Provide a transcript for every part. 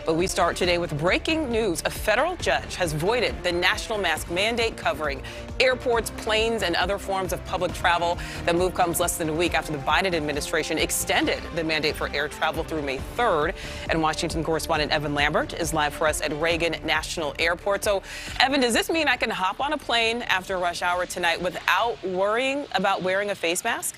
But we start today with breaking news. A federal judge has voided the national mask mandate covering airports, planes, and other forms of public travel. The move comes less than a week after the Biden administration extended the mandate for air travel through May 3rd. And Washington correspondent Evan Lambert is live for us at Reagan National Airport. So, Evan, does this mean I can hop on a plane after rush hour tonight without worrying about wearing a face mask?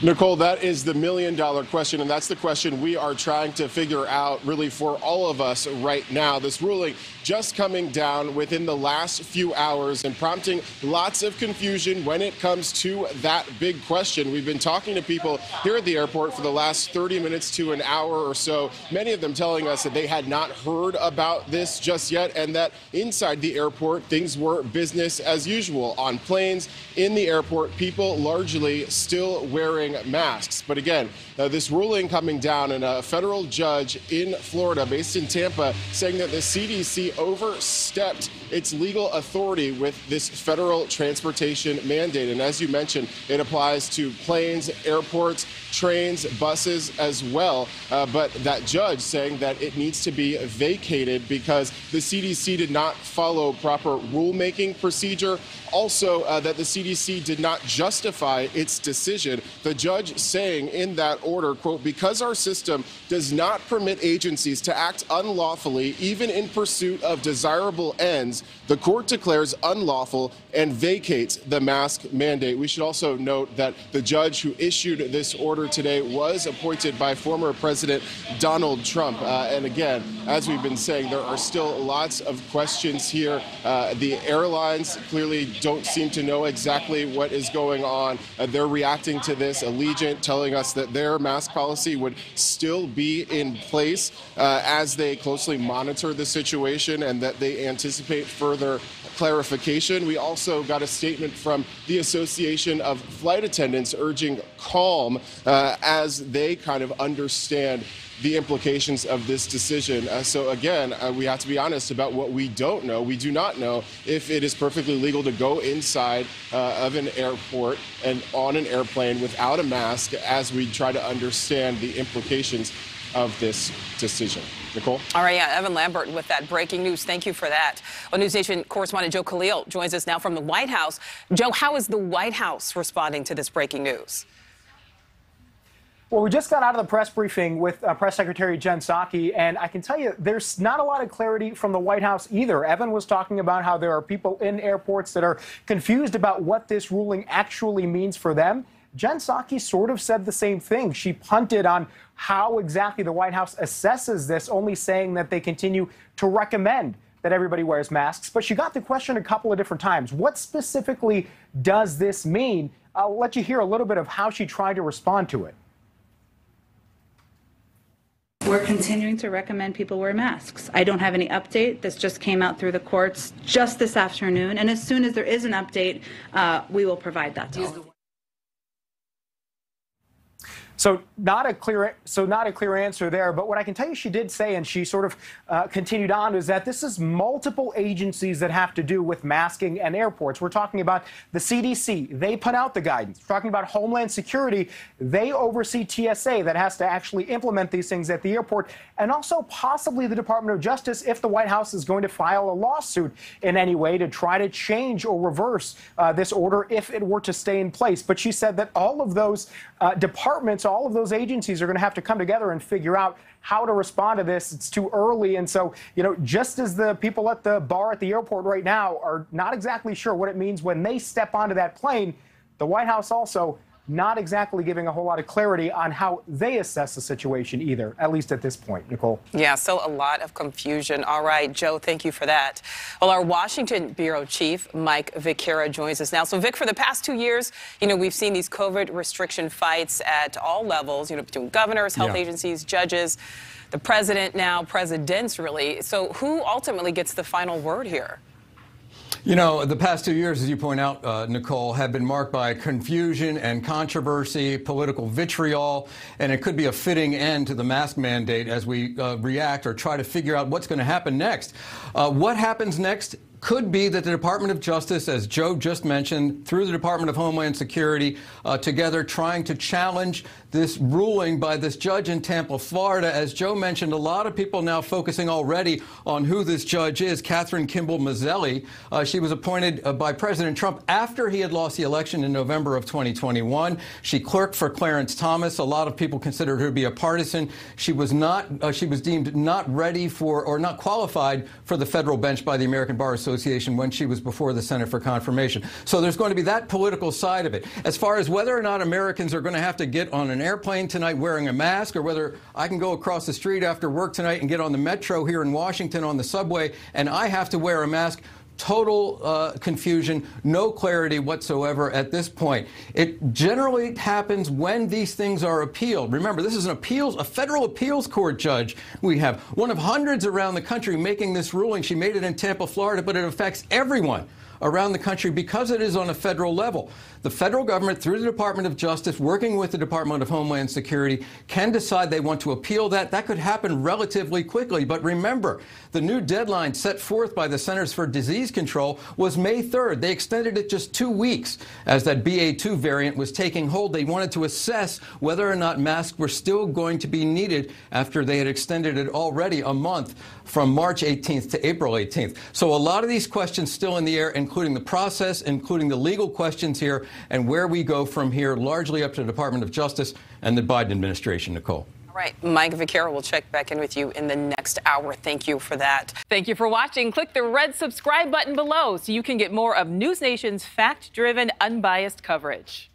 Nichole, that is the million-dollar question, and that's the question we are trying to figure out really for all of us right now. This ruling just coming down within the last few hours and prompting lots of confusion when it comes to that big question. We've been talking to people here at the airport for the last 30 minutes to an hour or so, many of them telling us that they had not heard about this just yet and that inside the airport things were business as usual. On planes, in the airport, people largely still wearing masks. But again, this ruling coming down, and a federal judge in Florida based in Tampa saying that the CDC overstepped its legal authority with this federal transportation mandate. And as you mentioned, it applies to planes, airports, trains, buses as well. But that judge saying that it needs to be vacated because the CDC did not follow proper rulemaking procedure. Also, that the CDC did not justify its decision. The judge saying in that order, quote, because our system does not permit agencies to act unlawfully, even in pursuit of desirable ends, the court declares unlawful and vacates the mask mandate. We should also note that the judge who issued this order today was appointed by former President Donald Trump. And again, as we've been saying, there are still lots of questions here. The airlines clearly don't seem to know exactly what is going on. They're reacting to this. Allegiant telling us that their mask policy would still be in place as they closely monitor the situation and that they anticipate further clarification. We also got a statement from the Association of Flight Attendants urging calm as they kind of understand the implications of this decision. So again, we have to be honest about what we don't know. We do not know if it is perfectly legal to go inside of an airport and on an airplane without a mask as we try to understand the implications of this decision. Nichole? All right, yeah, Evan Lambert with that breaking news. Thank you for that. Well, NewsNation correspondent Joe Khalil joins us now from the White House. Joe, how is the White House responding to this breaking news? Well, we just got out of the press briefing with Press Secretary Jen Psaki, and I can tell you there's not a lot of clarity from the White House either. Evan was talking about how there are people in airports that are confused about what this ruling actually means for them. Jen Psaki sort of said the same thing. She punted on how exactly the White House assesses this, only saying that they continue to recommend that everybody wears masks. But she got the question a couple of different times. What specifically does this mean? I'll let you hear a little bit of how she tried to respond to it. We're continuing to recommend people wear masks. I don't have any update. This just came out through the courts just this afternoon. And as soon as there is an update, we will provide that to you. So not a clear answer there. But what I can tell you she did say, and she sort of continued on, is that this is multiple agencies that have to do with masking and airports. We're talking about the CDC. They put out the guidance. We're talking about Homeland Security. They oversee TSA that has to actually implement these things at the airport. And also possibly the Department of Justice if the White House is going to file a lawsuit in any way to try to change or reverse this order if it were to stay in place. But she said that all of those departments, all of those agencies are going to have to come together and figure out how to respond to this. It's too early. And so, you know, just as the people at the bar at the airport right now are not exactly sure what it means when they step onto that plane, the White House also not exactly giving a whole lot of clarity on how they assess the situation either, at least at this point. Nichole? Yeah, so a lot of confusion. All right, Joe, thank you for that. Well, our Washington bureau chief, Mikevickera, joins us now. So, Vic, for the past 2 years, you know, we've seen these COVID restriction fights at all levels, you know, between governors, health agencies, judges, the president now, presidents, really. So who ultimately gets the final word here? You know, the past 2 years, as you point out, Nichole, have been marked by confusion and controversy, political vitriol, and it could be a fitting end to the mask mandate as we react or try to figure out what's going to happen next. What happens next could be that the Department of Justice, as Joe just mentioned, through the Department of Homeland Security, together trying to challenge this ruling by this judge in Tampa, Florida. As Joe mentioned, a lot of people now focusing already on who this judge is, Kathryn Kimball Mizelle. She was appointed by President Trump after he had lost the election in November of 2021. She clerked for Clarence Thomas. A lot of people considered her to be a partisan. She was not. She was deemed not ready for or not qualified for the federal bench by the American Bar Association when she was before the Senate for confirmation. So there's going to be that political side of it. As far as whether or not Americans are going to have to get on an airplane tonight wearing a mask, or whether I can go across the street after work tonight and get on the metro here in Washington on the subway and I have to wear a mask, total confusion, no clarity whatsoever at this point. It generally happens when these things are appealed. Remember, this is a federal appeals court judge. We have one of hundreds around the country making this ruling. She made it in Tampa, Florida, but it affects everyone around the country because it is on a federal level. The federal government, through the Department of Justice, working with the Department of Homeland Security, can decide they want to appeal that. That could happen relatively quickly. But remember, the new deadline set forth by the Centers for Disease Control was May 3rd. They extended it just 2 weeks as that BA2 variant was taking hold. They wanted to assess whether or not masks were still going to be needed after they had extended it already a month from March 18th to April 18th. So a lot of these questions still in the air, including the process, including the legal questions here, and where we go from here, largely up to the Department of Justice and the Biden administration, Nichole. All right, Mikevickera will check back in with you in the next hour. Thank you for that. Thank you for watching. Click the red subscribe button below so you can get more of NewsNation's fact-driven, unbiased coverage.